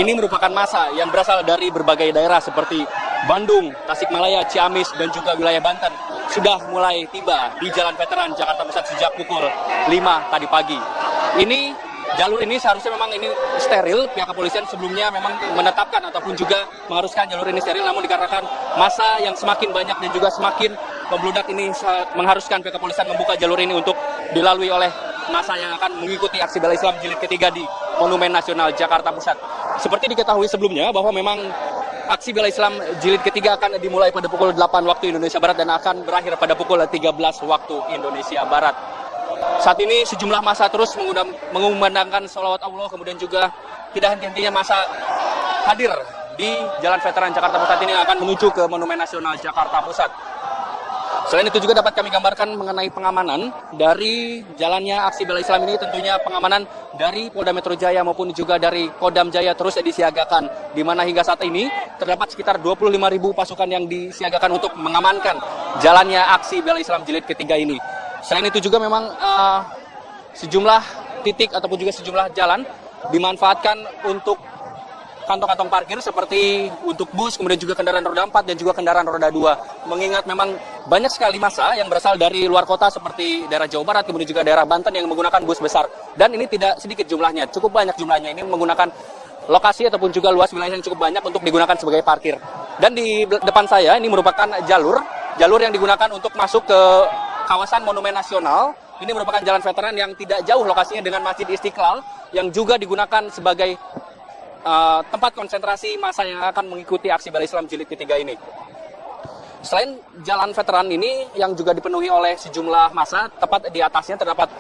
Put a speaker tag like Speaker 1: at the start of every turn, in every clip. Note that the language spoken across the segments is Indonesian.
Speaker 1: Ini merupakan massa yang berasal dari berbagai daerah seperti Bandung, Tasikmalaya, Ciamis, dan juga wilayah Banten. Sudah mulai tiba di Jalan Veteran Jakarta Pusat sejak pukul 5 tadi pagi. Jalur ini seharusnya memang ini steril. Pihak kepolisian sebelumnya memang menetapkan ataupun juga mengharuskan jalur ini steril. Namun dikarenakan massa yang semakin banyak dan juga semakin membludak ini mengharuskan pihak kepolisian membuka jalur ini untuk dilalui oleh massa yang akan mengikuti aksi bela Islam jilid ketiga di Monumen Nasional Jakarta Pusat. Seperti diketahui sebelumnya bahwa memang aksi bela Islam jilid ketiga akan dimulai pada pukul 8 waktu Indonesia Barat dan akan berakhir pada pukul 13 waktu Indonesia Barat. Saat ini sejumlah massa terus mengumandangkan sholawat Allah, kemudian juga tidak henti-hentinya massa hadir di Jalan Veteran Jakarta Pusat ini akan menuju ke Monumen Nasional Jakarta Pusat. Selain itu juga dapat kami gambarkan mengenai pengamanan dari jalannya aksi bela Islam ini, tentunya pengamanan dari Polda Metro Jaya maupun juga dari Kodam Jaya terus disiagakan, di mana hingga saat ini terdapat sekitar 25.000 pasukan yang disiagakan untuk mengamankan jalannya aksi bela Islam jilid ketiga ini. Selain itu juga memang sejumlah titik ataupun juga sejumlah jalan dimanfaatkan untuk kantong-kantong parkir seperti untuk bus, kemudian juga kendaraan roda 4 dan juga kendaraan roda 2. Mengingat memang banyak sekali massa yang berasal dari luar kota seperti daerah Jawa Barat, kemudian juga daerah Banten yang menggunakan bus besar. Dan ini tidak sedikit jumlahnya, cukup banyak jumlahnya. Ini menggunakan lokasi ataupun juga luas wilayah yang cukup banyak untuk digunakan sebagai parkir. Dan di depan saya ini merupakan jalur yang digunakan untuk masuk ke kawasan Monumen Nasional. Ini merupakan jalan veteran yang tidak jauh lokasinya dengan Masjid Istiqlal yang juga digunakan sebagai tempat konsentrasi massa yang akan mengikuti aksi bela Islam jilid ketiga ini. Selain jalan veteran ini yang juga dipenuhi oleh sejumlah massa, tepat di atasnya terdapat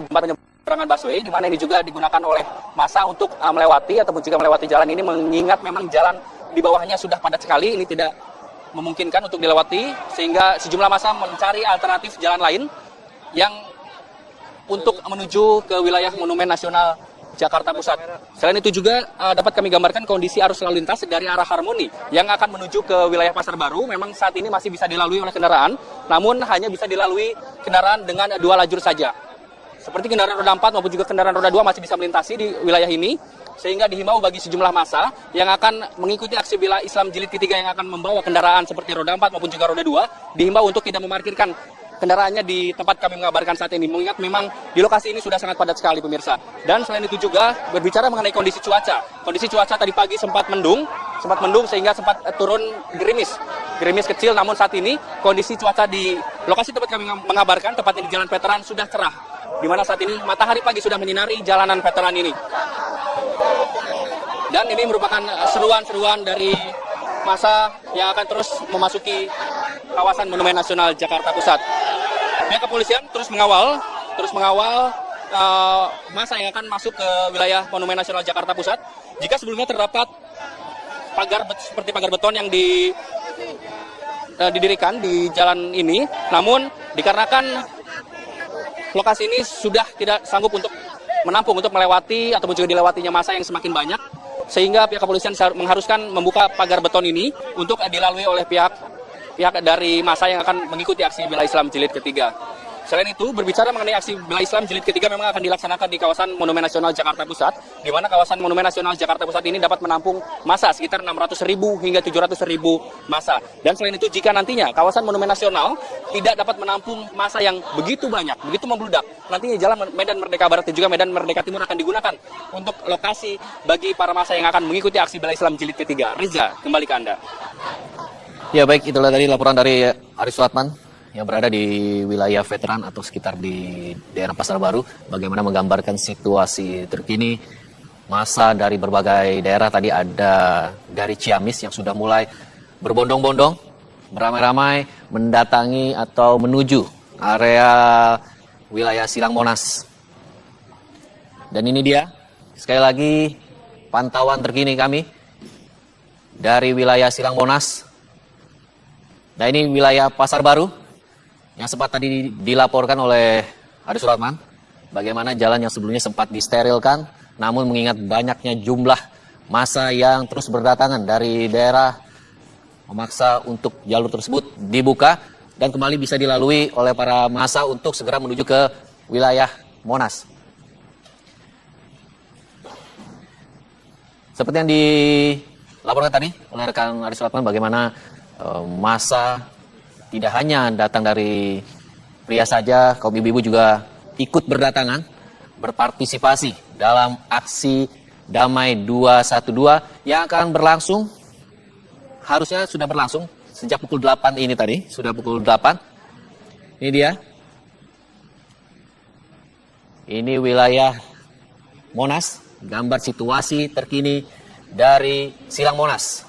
Speaker 1: jembatan penyeberangan busway, di mana ini juga digunakan oleh massa untuk melewati ataupun juga melewati jalan ini, mengingat memang jalan di bawahnya sudah padat sekali, ini tidak memungkinkan untuk dilewati, sehingga sejumlah massa mencari alternatif jalan lain yang untuk menuju ke wilayah Monumen Nasional Jakarta Pusat. Selain itu juga dapat kami gambarkan kondisi arus lalu lintas dari arah Harmoni yang akan menuju ke wilayah Pasar Baru. Memang saat ini masih bisa dilalui oleh kendaraan, namun hanya bisa dilalui kendaraan dengan 2 lajur saja. Seperti kendaraan roda 4 maupun juga kendaraan roda 2 masih bisa melintasi di wilayah ini, sehingga dihimbau bagi sejumlah massa yang akan mengikuti aksi bela Islam jilid ketiga yang akan membawa kendaraan seperti roda 4 maupun juga roda 2, dihimbau untuk tidak memarkirkan kendaraannya di tempat kami mengabarkan saat ini, mengingat memang di lokasi ini sudah sangat padat sekali pemirsa. Dan selain itu juga berbicara mengenai kondisi cuaca. Kondisi cuaca tadi pagi sempat mendung sehingga sempat turun gerimis kecil, namun saat ini kondisi cuaca di lokasi tempat kami mengabarkan, tepatnya di Jalan Veteran, sudah cerah, di mana saat ini matahari pagi sudah menyinari jalanan veteran ini. Dan ini merupakan seruan-seruan dari massa yang akan terus memasuki kawasan Monumen Nasional Jakarta Pusat. Pihak kepolisian terus mengawal massa yang akan masuk ke wilayah Monumen Nasional Jakarta Pusat. Jika sebelumnya terdapat seperti pagar beton yang didirikan di jalan ini, namun dikarenakan lokasi ini sudah tidak sanggup untuk menampung, untuk melewati ataupun juga dilewatinya massa yang semakin banyak, sehingga pihak kepolisian mengharuskan membuka pagar beton ini untuk dilalui oleh pihak dari massa yang akan mengikuti aksi bela Islam jilid ketiga. Selain itu, berbicara mengenai aksi bela Islam jilid ketiga memang akan dilaksanakan di kawasan Monumen Nasional Jakarta Pusat, di mana kawasan Monumen Nasional Jakarta Pusat ini dapat menampung massa sekitar 600.000 hingga 700.000 massa. Dan selain itu, jika nantinya kawasan Monumen Nasional tidak dapat menampung massa yang begitu banyak, begitu membludak, nantinya jalan Medan Merdeka Barat dan juga Medan Merdeka Timur akan digunakan untuk lokasi bagi para massa yang akan mengikuti aksi bela Islam jilid ketiga. Riza, kembali ke Anda.
Speaker 2: Ya baik, itulah tadi laporan dari Aris Suratman yang berada di wilayah veteran atau sekitar di daerah Pasar Baru, bagaimana menggambarkan situasi terkini massa dari berbagai daerah. Tadi ada dari Ciamis yang sudah mulai berbondong-bondong, beramai-ramai mendatangi atau menuju area wilayah Silang Monas. Dan ini dia, sekali lagi pantauan terkini kami dari wilayah Silang Monas. Nah, ini wilayah Pasar Baru yang sempat tadi dilaporkan oleh Aris Suratman, bagaimana jalan yang sebelumnya sempat disterilkan, namun mengingat banyaknya jumlah massa yang terus berdatangan dari daerah, memaksa untuk jalur tersebut dibuka dan kembali bisa dilalui oleh para massa untuk segera menuju ke wilayah Monas. seperti yang dilaporkan tadi oleh rekan Aris Sulaiman, bagaimana massa tidak hanya datang dari pria saja, kaum ibu-ibu juga ikut berdatangan, berpartisipasi dalam aksi damai 212 yang akan berlangsung, harusnya sudah berlangsung sejak pukul 8 ini tadi, sudah pukul 8. Ini dia. Ini wilayah Monas, gambar situasi terkini dari Silang Monas.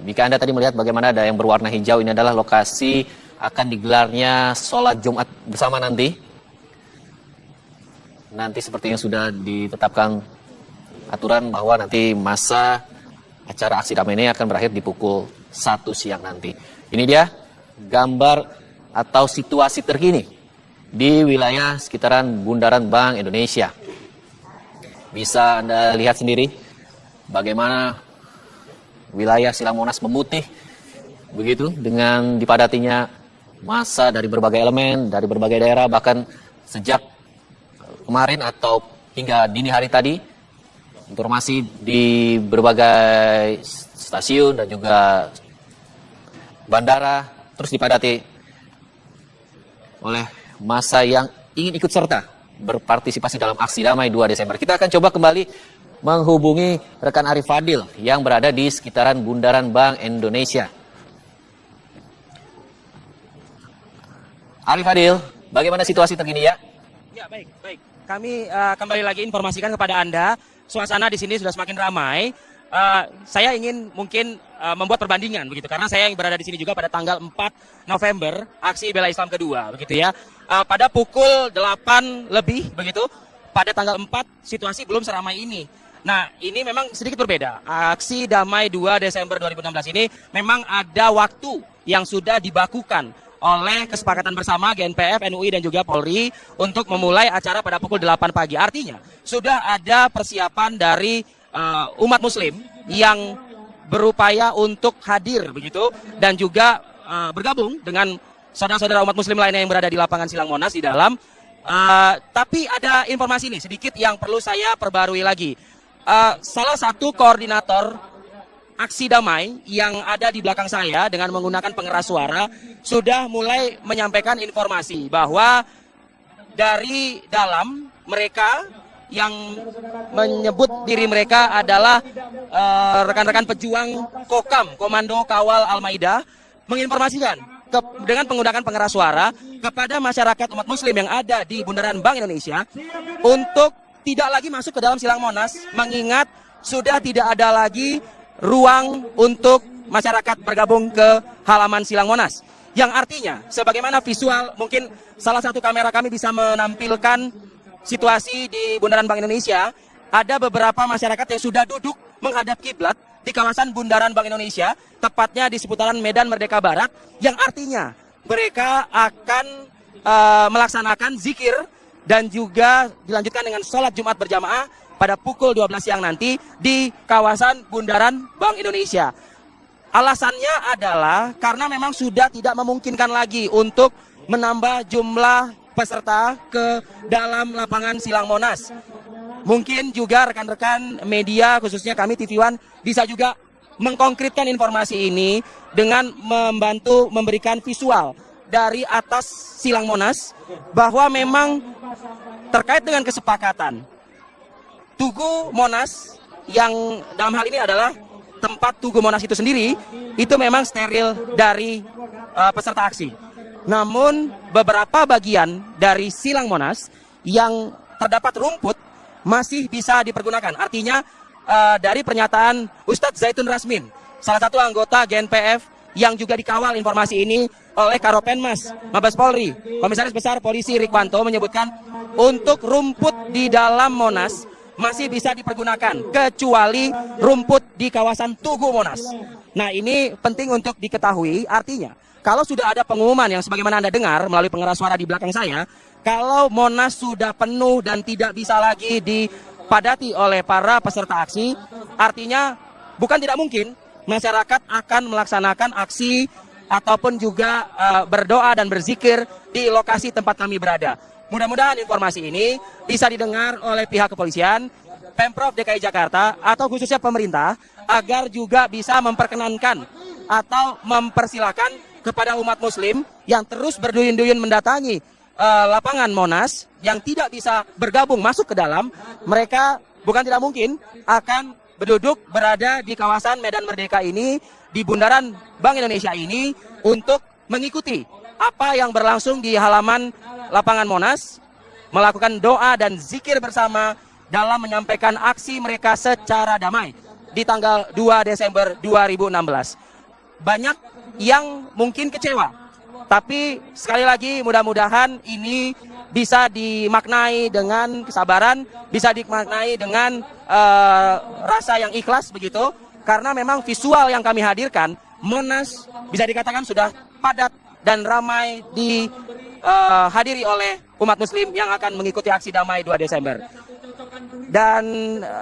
Speaker 2: Jika Anda tadi melihat bagaimana ada yang berwarna hijau, ini adalah lokasi akan digelarnya sholat Jumat bersama nanti. Nanti seperti yang sudah ditetapkan aturan bahwa nanti masa acara aksi damai ini akan berakhir di pukul 1 siang nanti. Ini dia gambar atau situasi terkini di wilayah sekitaran Bundaran Bank Indonesia. Bisa Anda lihat sendiri bagaimana wilayah Silang Monas memutih begitu dengan dipadatinya massa dari berbagai elemen, dari berbagai daerah, bahkan sejak kemarin atau hingga dini hari tadi, informasi di berbagai stasiun dan juga bandara terus dipadati oleh massa yang ingin ikut serta berpartisipasi dalam aksi damai 2 Desember. Kita akan coba kembali menghubungi rekan Arif Fadil yang berada di sekitaran Bundaran Bank Indonesia. Arif Fadil, bagaimana situasi terkini ya?
Speaker 3: Ya, baik. Kami kembali lagi informasikan kepada Anda, suasana di sini sudah semakin ramai. Saya ingin mungkin membuat perbandingan begitu, karena saya yang berada di sini juga pada tanggal 4 November, aksi bela Islam kedua begitu ya. Pada pukul 8 lebih begitu, pada tanggal 4 situasi belum seramai ini. Nah, ini memang sedikit berbeda. Aksi damai 2 Desember 2016 ini memang ada waktu yang sudah dibakukan oleh kesepakatan bersama GNPF, NUI, dan juga Polri untuk memulai acara pada pukul 8 pagi. Artinya, sudah ada persiapan dari umat muslim yang berupaya untuk hadir begitu dan juga bergabung dengan saudara-saudara umat muslim lainnya yang berada di lapangan Silang Monas di dalam. Tapi ada informasi nih sedikit yang perlu saya perbarui lagi. Salah satu koordinator aksi damai yang ada di belakang saya dengan menggunakan pengeras suara sudah mulai menyampaikan informasi bahwa dari dalam mereka yang menyebut diri mereka adalah rekan-rekan pejuang Kokam, Komando Kawal Al-Maida, menginformasikan dengan menggunakan pengeras suara kepada masyarakat umat muslim yang ada di Bundaran Bank Indonesia untuk tidak lagi masuk ke dalam Silang Monas, mengingat sudah tidak ada lagi ruang untuk masyarakat bergabung ke halaman Silang Monas. Yang artinya, sebagaimana visual, mungkin salah satu kamera kami bisa menampilkan situasi di Bundaran Bank Indonesia, ada beberapa masyarakat yang sudah duduk menghadap kiblat di kawasan Bundaran Bank Indonesia, tepatnya di seputaran Medan Merdeka Barat, yang artinya mereka akan melaksanakan zikir dan juga dilanjutkan dengan sholat Jumat berjamaah pada pukul 12 siang nanti di kawasan Bundaran Bank Indonesia. Alasannya adalah karena memang sudah tidak memungkinkan lagi untuk menambah jumlah peserta ke dalam lapangan Silang Monas. Mungkin juga rekan-rekan media, khususnya kami TV One, bisa juga mengkonkretkan informasi ini dengan membantu memberikan visual dari atas Silang Monas bahwa memang terkait dengan kesepakatan Tugu Monas yang dalam hal ini adalah tempat Tugu Monas itu sendiri, itu memang steril dari peserta aksi. Namun beberapa bagian dari Silang Monas yang terdapat rumput masih bisa dipergunakan. Artinya dari pernyataan Ustadz Zaitun Rasmin, salah satu anggota GNPF yang juga dikawal informasi ini oleh Karopenmas Mabes Polri, Komisaris Besar Polisi Rikwanto menyebutkan untuk rumput di dalam Monas masih bisa dipergunakan kecuali rumput di kawasan Tugu Monas. Nah, ini penting untuk diketahui, artinya kalau sudah ada pengumuman yang sebagaimana Anda dengar melalui pengeras suara di belakang saya, kalau Monas sudah penuh dan tidak bisa lagi dipadati oleh para peserta aksi, artinya bukan tidak mungkin masyarakat akan melaksanakan aksi ataupun juga berdoa dan berzikir di lokasi tempat kami berada. Mudah-mudahan informasi ini bisa didengar oleh pihak kepolisian Pemprov DKI Jakarta atau khususnya pemerintah agar juga bisa memperkenankan atau mempersilahkan kepada umat muslim yang terus berduyun-duyun mendatangi lapangan Monas yang tidak bisa bergabung masuk ke dalam, mereka bukan tidak mungkin akan berada di kawasan Medan Merdeka ini, di bundaran Bank Indonesia ini untuk mengikuti apa yang berlangsung di halaman lapangan Monas, melakukan doa dan zikir bersama dalam menyampaikan aksi mereka secara damai di tanggal 2 Desember 2016. Banyak yang mungkin kecewa, tapi sekali lagi mudah-mudahan ini bisa dimaknai dengan kesabaran, bisa dimaknai dengan rasa yang ikhlas begitu, karena memang visual yang kami hadirkan, Monas bisa dikatakan sudah padat dan ramai dihadiri oleh umat muslim yang akan mengikuti aksi damai 2 Desember. Dan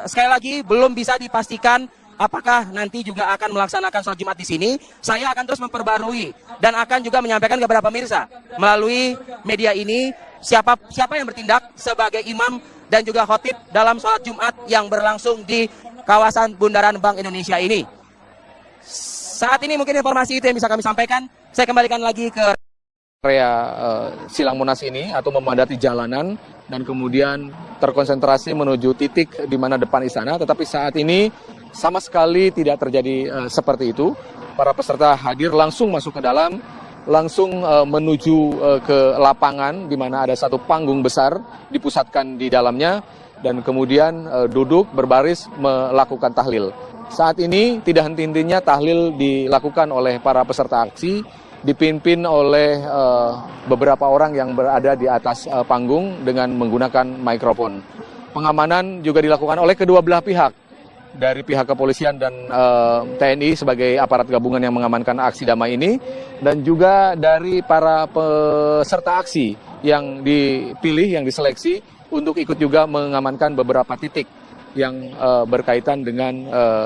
Speaker 3: sekali lagi belum bisa dipastikan apakah nanti juga akan melaksanakan sholat Jumat di sini. Saya akan terus memperbarui dan akan juga menyampaikan kepada pemirsa melalui media ini siapa yang bertindak sebagai imam dan juga khotib dalam sholat Jumat yang berlangsung di kawasan Bundaran Bank Indonesia ini. Saat ini mungkin informasi itu yang bisa kami sampaikan. Saya kembalikan lagi ke
Speaker 4: area Silang Monas ini atau memadati jalanan dan kemudian terkonsentrasi menuju titik di mana depan istana, tetapi saat ini sama sekali tidak terjadi seperti itu. Para peserta hadir langsung masuk ke dalam, langsung menuju ke lapangan di mana ada satu panggung besar dipusatkan di dalamnya dan kemudian duduk berbaris melakukan tahlil. Saat ini tidak henti-hentinya tahlil dilakukan oleh para peserta aksi, dipimpin oleh beberapa orang yang berada di atas panggung dengan menggunakan mikrofon. Pengamanan juga dilakukan oleh kedua belah pihak, dari pihak kepolisian dan TNI sebagai aparat gabungan yang mengamankan aksi damai ini, dan juga dari para peserta aksi yang dipilih, yang diseleksi untuk ikut juga mengamankan beberapa titik yang berkaitan dengan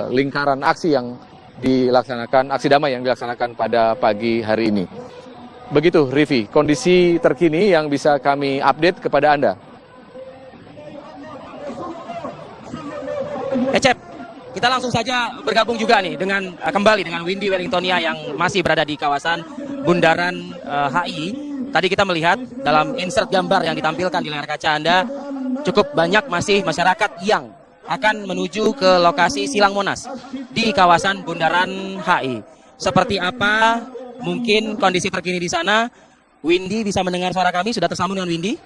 Speaker 4: lingkaran aksi yang dilaksanakan, aksi damai yang dilaksanakan pada pagi hari ini. Begitu Rivi, kondisi terkini yang bisa kami update kepada Anda.
Speaker 3: Ecep, kita langsung saja bergabung juga nih dengan kembali dengan Windy Wellingtonia yang masih berada di kawasan Bundaran HI. Tadi kita melihat dalam insert gambar yang ditampilkan di layar kaca Anda, cukup banyak masih masyarakat yang akan menuju ke lokasi Silang Monas di kawasan Bundaran HI. Seperti apa mungkin kondisi terkini di sana? Windy bisa mendengar suara kami? Sudah tersambung dengan Windy?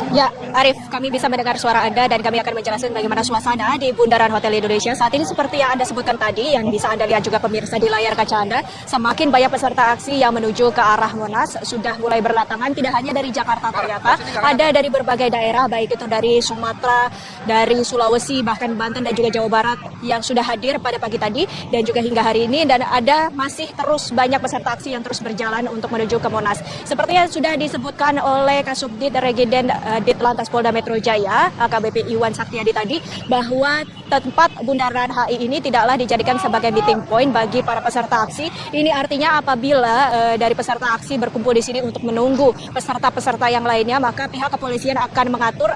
Speaker 5: Ya, Arif, kami bisa mendengar suara Anda dan kami akan menjelaskan bagaimana suasana di Bundaran Hotel Indonesia. Saat ini seperti yang Anda sebutkan tadi, yang bisa Anda lihat juga pemirsa di layar kaca Anda, semakin banyak peserta aksi yang menuju ke arah Monas sudah mulai berdatangan, tidak hanya dari Jakarta ternyata, ada dari berbagai daerah, baik itu dari Sumatera, dari Sulawesi, bahkan Banten dan juga Jawa Barat yang sudah hadir pada pagi tadi dan juga hingga hari ini, dan ada masih terus banyak peserta aksi yang terus berjalan untuk menuju ke Monas. Seperti yang sudah disebutkan oleh Kasubdit Regiden Ditlantas Polda Metro Jaya, AKBP Iwan Saktiadi tadi, bahwa tempat Bundaran HI ini tidaklah dijadikan sebagai meeting point bagi para peserta aksi. Ini artinya apabila dari peserta aksi berkumpul di sini untuk menunggu peserta-peserta yang lainnya, maka pihak kepolisian akan mengatur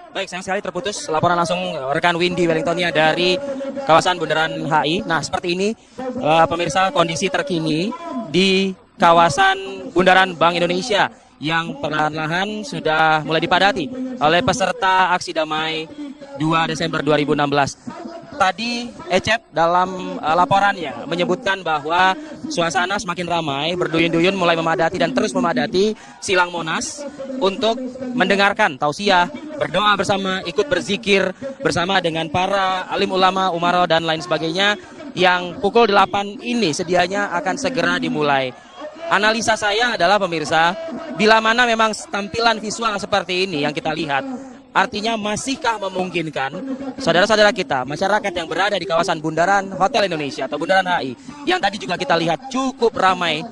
Speaker 3: Baik, sayang sekali terputus laporan langsung rekan Windy Wellingtonia dari kawasan Bundaran HI. Nah, seperti ini pemirsa kondisi terkini di kawasan Bundaran Bank Indonesia yang perlahan-lahan sudah mulai dipadati oleh peserta aksi damai 2 Desember 2016. Tadi Ecep dalam laporannya menyebutkan bahwa suasana semakin ramai, berduyun-duyun mulai memadati dan terus memadati Silang Monas untuk mendengarkan tausiah, berdoa bersama, ikut berzikir bersama dengan para alim ulama, umaro dan lain sebagainya yang pukul 8 ini sedianya akan segera dimulai. Analisa saya adalah pemirsa, bila mana memang tampilan visual seperti ini yang kita lihat, artinya masihkah memungkinkan saudara-saudara kita, masyarakat yang berada di kawasan Bundaran Hotel Indonesia atau Bundaran HI, yang tadi juga kita lihat cukup ramai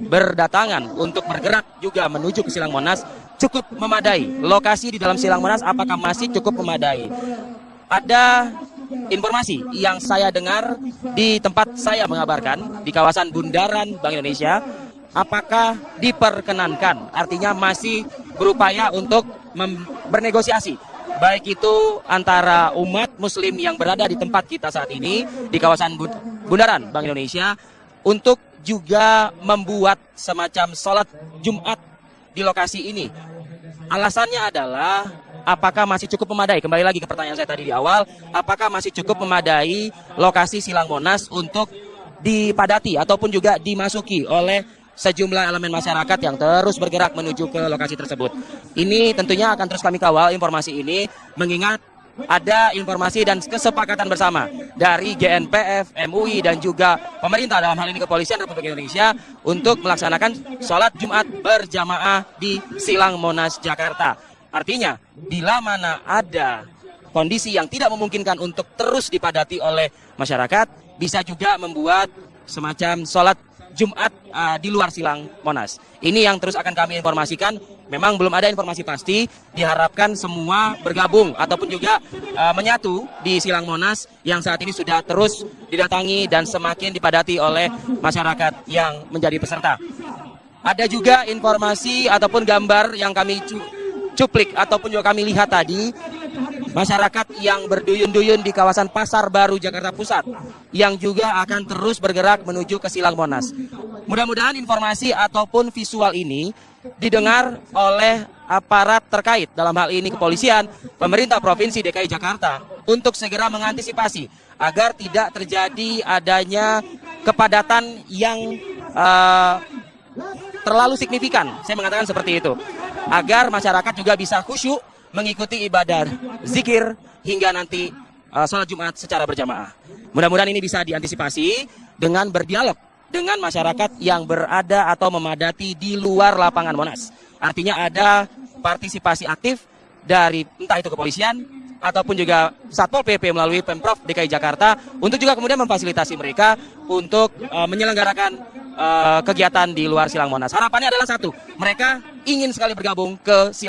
Speaker 3: berdatangan untuk bergerak juga menuju ke Silang Monas, cukup memadai? Lokasi di dalam Silang Monas apakah masih cukup memadai? ada informasi yang saya dengar di tempat saya mengabarkan di kawasan Bundaran Bank Indonesia, apakah diperkenankan, artinya masih berupaya untuk bernegosiasi, baik itu antara umat muslim yang berada di tempat kita saat ini di kawasan Bundaran Bank Indonesia untuk juga membuat semacam sholat Jumat di lokasi ini. Alasannya adalah apakah masih cukup memadai? Kembali lagi ke pertanyaan saya tadi di awal, apakah masih cukup memadai lokasi Silang Monas untuk dipadati ataupun juga dimasuki oleh sejumlah elemen masyarakat yang terus bergerak menuju ke lokasi tersebut. Ini tentunya akan terus kami kawal informasi ini, mengingat ada informasi dan kesepakatan bersama dari GNPF, MUI, dan juga pemerintah, dalam hal ini Kepolisian Republik Indonesia, untuk melaksanakan sholat Jumat berjamaah di Silang Monas, Jakarta. Artinya, bila mana ada kondisi yang tidak memungkinkan untuk terus dipadati oleh masyarakat, bisa juga membuat semacam sholat Jumat di luar Silang Monas. Ini yang terus akan kami informasikan. Memang belum ada informasi pasti, diharapkan semua bergabung ataupun juga menyatu di Silang Monas yang saat ini sudah terus didatangi dan semakin dipadati oleh masyarakat yang menjadi peserta. Ada juga informasi ataupun gambar yang kami cuplik ataupun juga kami lihat tadi, masyarakat yang berduyun-duyun di kawasan Pasar Baru Jakarta Pusat yang juga akan terus bergerak menuju ke Silang Monas. Mudah-mudahan informasi ataupun visual ini didengar oleh aparat terkait, dalam hal ini kepolisian, pemerintah Provinsi DKI Jakarta, untuk segera mengantisipasi agar tidak terjadi adanya kepadatan yang terlalu signifikan. Saya mengatakan seperti itu, agar masyarakat juga bisa khusyuk mengikuti ibadah zikir hingga nanti sholat Jumat secara berjamaah. Mudah-mudahan ini bisa diantisipasi dengan berdialog dengan masyarakat yang berada atau memadati di luar lapangan Monas. Artinya ada partisipasi aktif dari entah itu kepolisian ataupun juga Satpol PP melalui Pemprov DKI Jakarta untuk juga kemudian memfasilitasi mereka untuk menyelenggarakan kegiatan di luar Silang Monas. Harapannya adalah satu, mereka ingin sekali bergabung ke